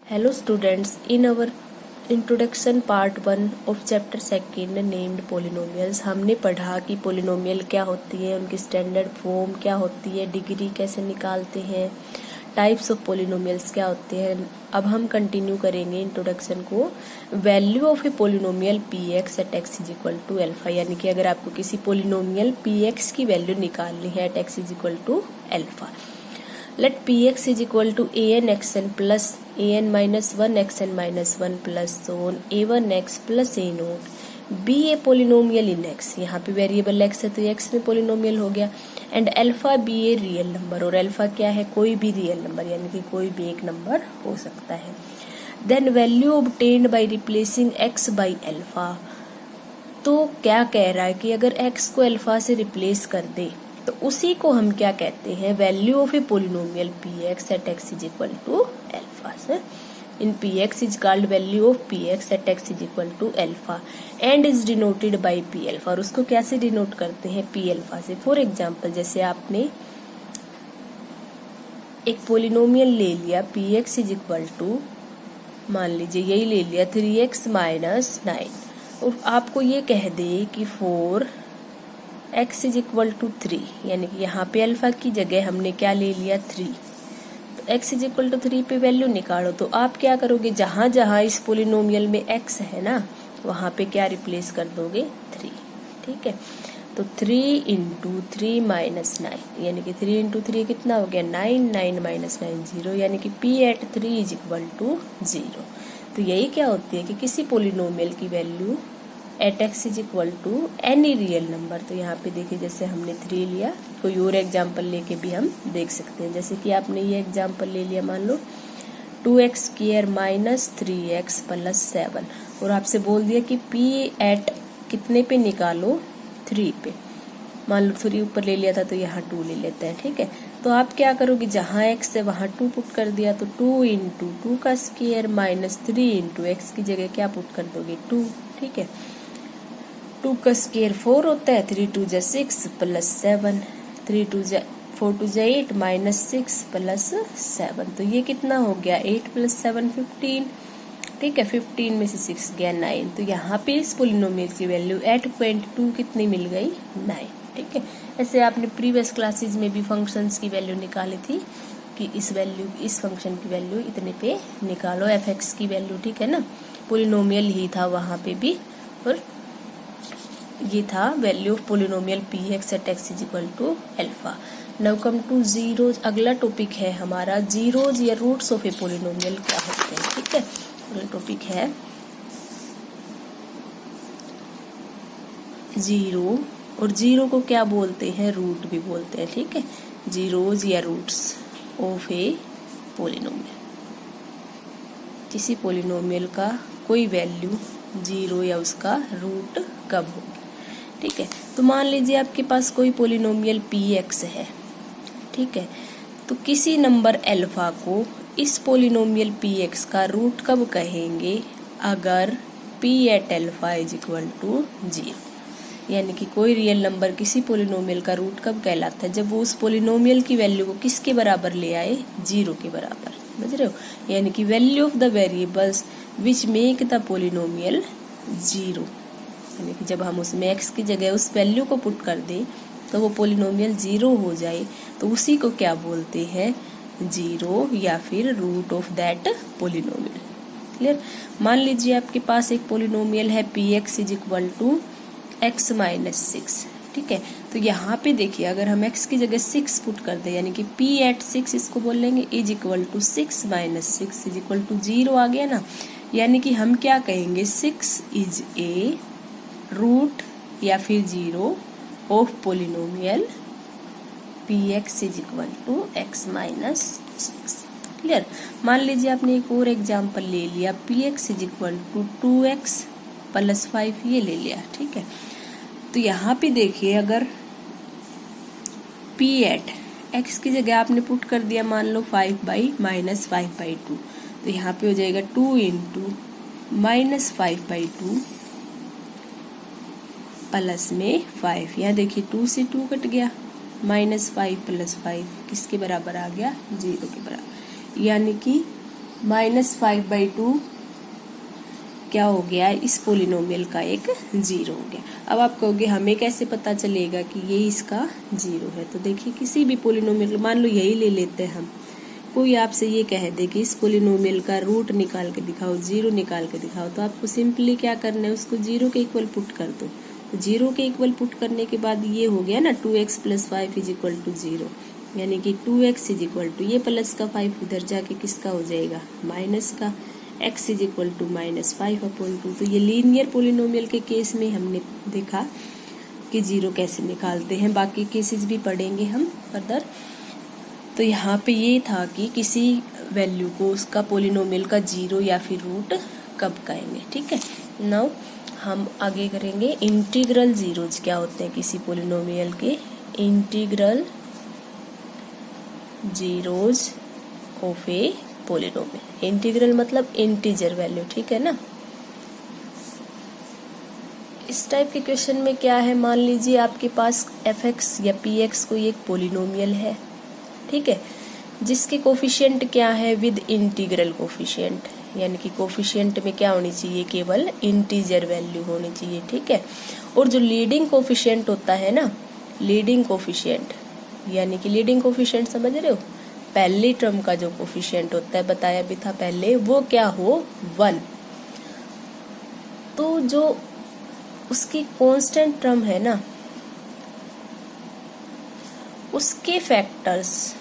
Hello students, in our introduction part 1 of chapter 2 named polynomials हमने पढ़ा कि polynomial क्या होती है, उनकी स्टैंडर्ड फॉर्म क्या होती है, डिग्री कैसे निकालते हैं, टाइप्स ऑफ पोलिनोमियल्स क्या होते हैं। अब हम कंटिन्यू करेंगे इंट्रोडक्शन को। Value of a polynomial p x at x is equal to alpha, यानी कि अगर आपको किसी पोलिनोमियल पी एक्स की वैल्यू निकालनी है at x is equal to alpha. Let px is equal to an xn plus an minus 1 xn minus 1 plus so on a1x plus a naught be a polynomial in x। यहाँ पे variable x है तो ये x में polynomial हो गया। And alpha be a real number, और alpha क्या है, कोई भी रियल नंबर, यानी कि कोई भी एक नंबर हो सकता है। Then value obtained by replacing x by alpha. तो क्या कह रहा है कि अगर x को अल्फा से रिप्लेस कर दे तो उसी को हम क्या कहते हैं, value of a polynomial p x at x is equal to alpha. Sir in p x is called value of p x at x is equal to alpha and is denoted by p alpha. और उसको कैसे denote करते हैं, p alpha से। For example जैसे आपने एक polynomial ले लिया p x is equal to, मान लीजिए यही ले लिया 3x माइनस 9, और आपको ये कह दे कि 4x इज इक्वल टू 3, यानी कि यहाँ पे अल्फा की जगह हमने क्या ले लिया 3, तो x इज इक्वल टू 3 पे वैल्यू निकालो। तो आप क्या करोगे, जहां जहां इस पोलिनोमियल में x है ना वहां पे क्या रिप्लेस कर दोगे 3। ठीक है, तो 3 इंटू 3 माइनस 9, यानी कि 3 इंटू 3 कितना हो गया 9, 9 माइनस 9 0, यानी कि p at 3 is equal to 0। तो यही क्या होती है कि किसी पोलिनोमियल की value at x is equal to any real number. तो यहाँ पे देखिए जैसे हमने 3 लिया, कोई और एग्जाम्पल लेके भी हम देख सकते हैं। जैसे कि आपने ये एग्जाम्पल ले लिया, मान लो 2x square minus 3x plus 7, और आपसे बोल दिया कि p एट कितने पे निकालो 3 पे। मान लो 3 ऊपर ले लिया था तो यहाँ 2 ले लेते हैं। ठीक है, तो आप क्या करोगे, जहाँ x है वहाँ 2 पुट कर दिया, तो 2 इंटू 2 का स्क्वायर माइनस 3 इंटू एक्स की जगह क्या पुट कर दोगे 2। ठीक है, 2 का स्क्वायर 4 होता है, 3 2 जा 6 प्लस 7, 3 2 जा 4 2 जा 8 माइनस 6 प्लस 7, तो ये कितना हो गया 8 प्लस 7 15। ठीक है, 15 में से 6 गया 9, तो यहाँ पे इस पोलिनोमियल की वैल्यू एट पॉइंट 2 कितनी मिल गई 9। ठीक है, ऐसे आपने प्रीवियस क्लासेस में भी फंक्शंस की वैल्यू निकाली थी कि इस फंक्शन की वैल्यू इतने पे निकालो, एफ एक्स की वैल्यू। ठीक है ना, पोलिनोमियल ही था वहां पे भी, और ये था value of polynomial p x at x is equal to alpha. Now come to zeros. अगला टॉपिक है हमारा जीरोज या रूट्स ऑफ ए पोलिनोमियल क्या होते हैं। ठीक है, अगला टॉपिक है जीरो, और जीरो को क्या बोलते हैं, रूट भी बोलते हैं। ठीक है, जीरोज या रूट्स ऑफ ए पोलिनोमियल। किसी पोलिनोमियल का कोई वैल्यू जीरो या उसका रूट कब होगा। ठीक है, तो मान लीजिए आपके पास कोई पोलिनोमियल पी एक्स है। ठीक है, तो किसी नंबर अल्फा को इस पोलिनोमियल पी एक्स का रूट कब कहेंगे, अगर p at alpha is equal to 0, यानी कि कोई रियल नंबर किसी पोलिनोमियल का रूट कब कहलाता है, जब वो उस पोलिनोमियल की वैल्यू को किसके बराबर ले आए, 0 के बराबर। समझ रहे हो, यानी कि value of the variables which make the polynomial 0, यानी कि जब हम उसमें x की जगह उस वैल्यू को पुट कर दें तो वो पोलिनोमियल 0 हो जाए, तो उसी को क्या बोलते हैं, 0 या फिर root of that polynomial. Clear. मान लीजिए आपके पास एक पोलिनोमियल है p x is equal to x minus 6। ठीक है, तो यहाँ पे देखिए अगर हम x की जगह 6 पुट कर दे, यानी कि p एट 6 इसको बोल लेंगे is equal to 6 minus 6 is equal to 0 आ गया ना, यानी कि हम क्या कहेंगे 6 इज ए रूट या फिर 0 of polynomial p x is equal to x minus 6। Clear. मान लीजिए आपने एक और एग्जाम्पल ले लिया p x is equal to 2x plus 5, ये ले लिया। ठीक है, तो यहाँ पे देखिए अगर p एट x की जगह आपने पुट कर दिया मान लो 5 बाई माइनस 5 बाई 2, तो यहाँ पे हो जाएगा 2 इंटू माइनस 5 बाई 2 प्लस में 5। यहाँ देखिए 2 से 2 कट गया, माइनस 5 प्लस 5 किसके बराबर आ गया 0 के बराबर, यानी कि -5/2 क्या हो गया, इस पोलिनोमियल का एक जीरो हो गया। अब आप कहोगे हमें कैसे पता चलेगा कि ये इसका जीरो है? तो देखिए किसी भी पोलिनोमियल, मान लो यही ले लेते हैं हम, कोई आपसे ये कह दे कि इस पोलिनोमियल का रूट निकाल के दिखाओ, जीरो निकाल के दिखाओ, तो आपको सिंपली क्या करना है, उसको जीरो के इक्वल पुट कर दो। तो जीरो के इक्वल पुट करने के बाद ये हो गया ना 2x + 5 = 0, यानी कि 2x = ये प्लस का 5 उधर जाके किसका हो जाएगा, माइनस का, x = -5/2। तो ये लीनियर पोलिनोमियल के केस में हमने देखा कि जीरो कैसे निकालते हैं, बाकी केसेस भी पढ़ेंगे हम फर्दर। तो यहाँ पे ये था कि किसी वैल्यू को उसका पोलिनोमियल का जीरो या फिर रूट कब कहेंगे। ठीक है, नाउ हम आगे करेंगे इंटीग्रल जीरोज क्या होते हैं किसी पोलिनोमियल के। Integral zeros of a polynomial. Integral मतलब इंटीजर वैल्यू, ठीक है ना। इस टाइप के क्वेश्चन में क्या है, मान लीजिए आपके पास f(x) या p(x) कोई एक पोलिनोमियल है, ठीक है, जिसके कोफिशिएंट क्या है, विद इंटीग्रल कोफिशिएंट, यानी कि कोफिशिएंट में क्या होनी चाहिए, केवल इंटीजर वैल्यू होनी चाहिए। ठीक है, और जो लीडिंग कोफिशिएंट होता है ना, लीडिंग कोफिशिएंट यानी कि लीडिंग कोफिशिएंट समझ रहे हो, पहली टर्म का जो कोफिशिएंट होता है, बताया भी था पहले, वो क्या हो, 1। तो जो उसकी कांस्टेंट टर्म है ना, उसके फैक्टर्स,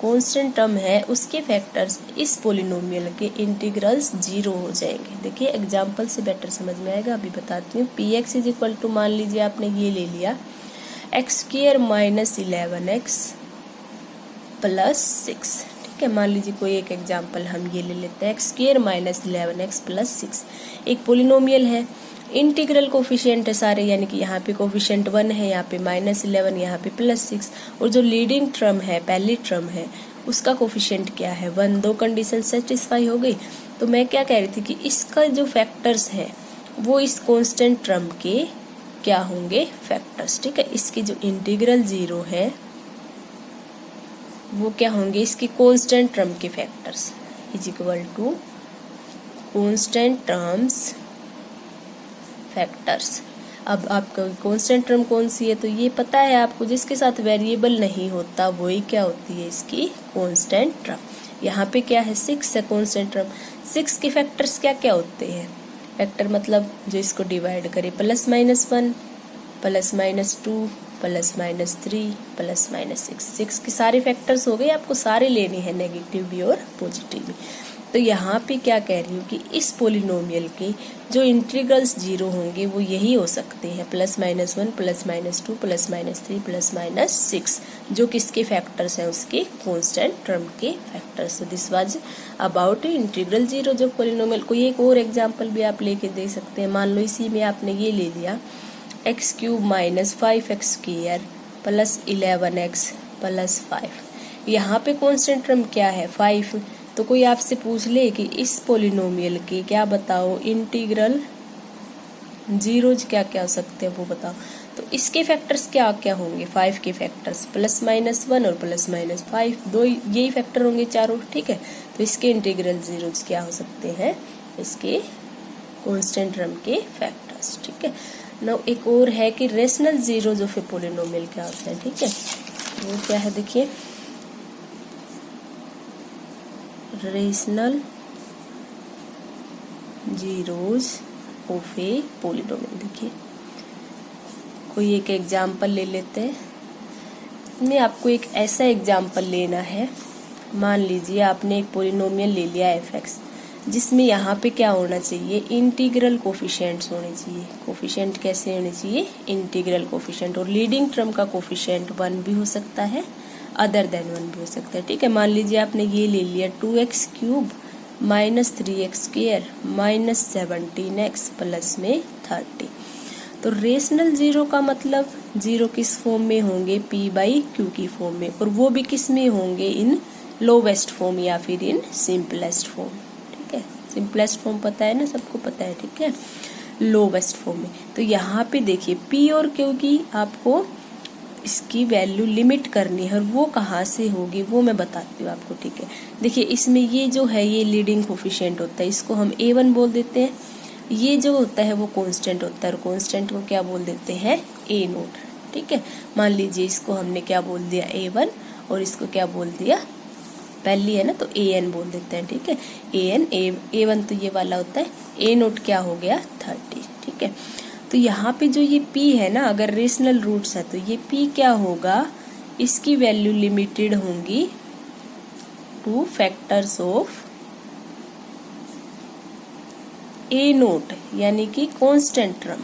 कांस्टेंट टर्म है उसके फैक्टर्स इस पोलिनोमियल के इंटीग्रल्स जीरो हो जाएंगे। देखिए एग्जांपल से बेटर समझ में आएगा, अभी बताती हूँ। px = मान लीजिए आपने ये ले लिया x² - 11x + 6। ठीक है, मान लीजिए कोई एक एग्जांपल हम ये ले लेते हैं, x² - 11x + 6 एक पोलिनोमियल है, इंटीग्रल कोफिशिएंट है सारे, यानी कि यहाँ पे कोफिशिएंट 1 है, यहाँ पे -11, यहाँ पे +6, और जो लीडिंग टर्म है, पहली टर्म है, उसका कोफिशिएंट क्या है, 1। दो कंडीशन सेटिस्फाई हो गई। तो मैं क्या कह रही थी कि इसका जो फैक्टर्स है वो इस कांस्टेंट टर्म के क्या होंगे, फैक्टर्स। ठीक है, इसकी जो इंटीग्रल जीरो है वो क्या होंगे, इसकी कांस्टेंट टर्म के फैक्टर्स = कांस्टेंट टर्म्स फैक्टर्स। अब आपका कांस्टेंट टर्म कौन सी है, तो ये पता है आपको, जिसके साथ वेरिएबल नहीं होता वही क्या होती है, इसकी कांस्टेंट टर्म। यहाँ पे क्या है, 6 है कांस्टेंट टर्म। 6 के फैक्टर्स क्या क्या होते हैं, फैक्टर मतलब जो इसको डिवाइड करे, +-1, +-2, +-3, +-6। 6 के सारे फैक्टर्स हो गए, आपको सारे लेने हैं, नेगेटिव भी और पॉजिटिव भी। तो यहाँ पे क्या कह रही हूँ कि इस पोलिनोमियल के जो इंटीग्रल्स जीरो होंगे वो यही हो सकते हैं, +-1, +-2, +-3, +-6, जो किसके फैक्टर्स हैं, उसके कांस्टेंट टर्म के फैक्टर्स। तो this was about integral zero जो पोलिनोमियल। कोई एक और एग्जांपल भी आप लेके दे सकते हैं। मान लो इसी में आपने ये ले लिया x³ - 5x² + 11x + 5। यहाँ पे कांस्टेंट टर्म क्या है, 5। तो कोई आपसे पूछ ले कि इस पोलिनोमियल के क्या बताओ इंटीग्रल जीरोज क्या क्या हो सकते हैं वो बताओ। तो इसके फैक्टर्स क्या क्या होंगे, 5 के फैक्टर्स +-1 और +-5, दो यही फैक्टर होंगे चारों। ठीक है, तो इसके इंटीग्रल जीरोज क्या हो सकते हैं, इसके कांस्टेंट टर्म के फैक्टर्स। ठीक है, नाउ एक और है कि rational zeros of a polynomial क्या होते हैं। ठीक है, वो क्या है, देखिए rational zeros of a polynomial. देखिए कोई एक एग्जाम्पल ले लेते हैं, इसमें आपको एक ऐसा एग्जाम्पल लेना है, मान लीजिए आपने एक पोलिनोमियल ले लिया f(x), जिसमें यहाँ पे क्या होना चाहिए, इंटीग्रल कोफिशिएंट्स होने चाहिए। कोफिशिएंट कैसे होने चाहिए, इंटीग्रल कोफिशिएंट, और लीडिंग टर्म का कोफिशिएंट 1 भी हो सकता है, अदर देन 1 भी हो सकता है। ठीक है, मान लीजिए आपने ये ले लिया 2x³ - 3x² - 17x +30। तो रेशनल जीरो का मतलब जीरो किस फॉर्म में होंगे, p/q की फॉर्म में, और वो भी किस में होंगे, इन लोवेस्ट फॉर्म या फिर इन सिंपलेस्ट फॉर्म। ठीक है, सिंपलेस्ट फॉर्म पता है ना, सबको पता है। ठीक है, लोवेस्ट फॉर्म में। तो यहाँ पे देखिए p और q की आपको इसकी वैल्यू लिमिट करनी है और वो कहाँ से होगी वो मैं बताती हूँ आपको, ठीक है। देखिए इसमें ये जो है ये लीडिंग कोफिशिएंट होता है, इसको हम A1 बोल देते हैं। ये जो होता है वो कांस्टेंट होता है और कांस्टेंट को क्या बोल देते हैं A0, ठीक है। मान लीजिए इसको हमने क्या बोल दिया A1 और इसको क्या बोल दिया, पहली है ना तो AN बोल देते हैं, ठीक है। AN A1 तो ये वाला होता है, A0 क्या हो गया 30, ठीक है। तो यहाँ पे जो ये P है ना, अगर रेशनल रूट्स है तो ये P क्या होगा, इसकी वैल्यू लिमिटेड होंगी टू फैक्टर्स ऑफ A0 यानी कि कांस्टेंट टर्म,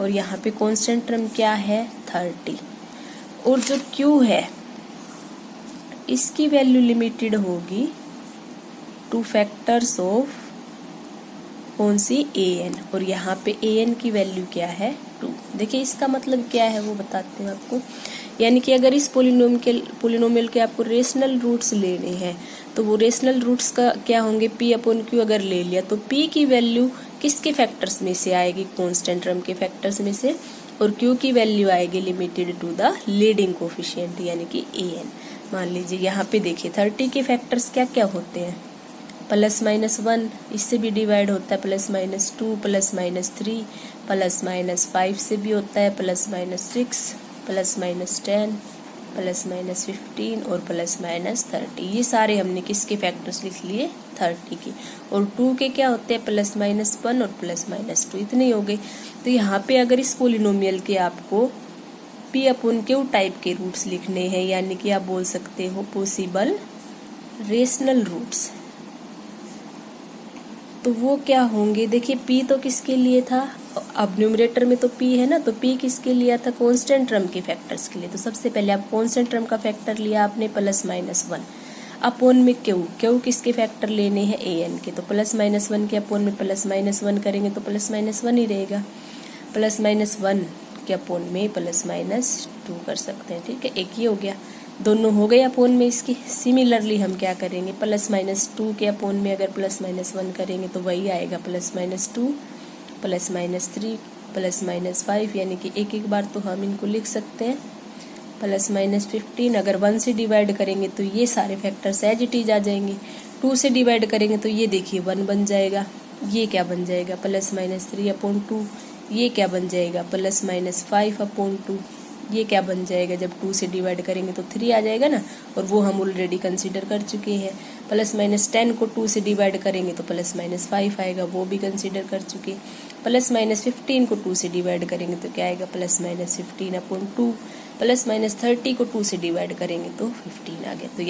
और यहाँ पे कांस्टेंट टर्म क्या है 30। और जो Q है इसकी वैल्यू लिमिटेड होगी टू फैक्टर्स ऑफ कौन सी AN, और यहाँ पे AN की वैल्यू क्या है 2। देखिए इसका मतलब क्या है वो बताते हैं आपको। यानी कि अगर इस पोलिनोमियल के आपको रेशनल रूट्स लेने हैं तो वो रेशनल रूट्स का क्या होंगे P/Q अगर ले लिया तो P की वैल्यू किसके फैक्टर्स में से आएगी, कांस्टेंट टर्म के फैक्टर्स में से, और Q की वैल्यू आएगी limited to the leading coefficient यानी कि AN। मान लीजिए यहाँ पे देखिए 30 के फैक्टर्स क्या क्या होते हैं, +-1 इससे भी डिवाइड होता है, +-2 +-3 +-5 से भी होता है, +-6 +-10 +-15 और +-30। ये सारे हमने किसके फैक्टर्स लिख लिए 30 की। और 2 के क्या होते हैं +-1 और +-2, इतने हो गए। तो यहाँ पे अगर इस पोलिनोमियल के आपको P/Q टाइप के रूट्स लिखने हैं, यानी कि आप बोल सकते हो पॉसिबल रेशनल रूट्स, तो वो क्या होंगे। देखिए P तो किसके लिए था, अब न्यूमरेटर में तो P है ना, तो P किसके लिया था कांस्टेंट टर्म के फैक्टर्स के लिए। तो सबसे पहले आप कांस्टेंट टर्म का फैक्टर लिया आपने +-1 अपोन में Q किसके फैक्टर लेने हैं AN के, तो +-1 के अपोन में +-1 करेंगे तो +-1 ही रहेगा, +-1 के अपोन में +-2 कर सकते हैं, ठीक है। एक ये हो गया, दोनों हो गए अपोन में इसकी। सिमिलरली हम क्या करेंगे +-2 के अपोन में अगर +-1 करेंगे तो वही आएगा +-2 +-3 +-5, यानी कि एक एक बार तो हम इनको लिख सकते हैं। +-15 अगर 1 से डिवाइड करेंगे तो ये सारे फैक्टर्स एज इट इज आ जाएंगे। 2 से डिवाइड करेंगे तो ये देखिए 1 बन जाएगा, ये क्या बन जाएगा +-3/2, ये क्या बन जाएगा +-5/2, ये क्या बन जाएगा जब 2 से डिवाइड करेंगे तो 3 आ जाएगा ना, और वो हम ऑलरेडी कंसीडर कर चुके हैं। +-10 को 2 से डिवाइड करेंगे तो +-5 आएगा, वो भी कंसीडर कर चुके। +-15 को 2 से डिवाइड करेंगे तो क्या आएगा +-15/2, +-30 को 2 से डिवाइड करेंगे तो 15 आ गया। तो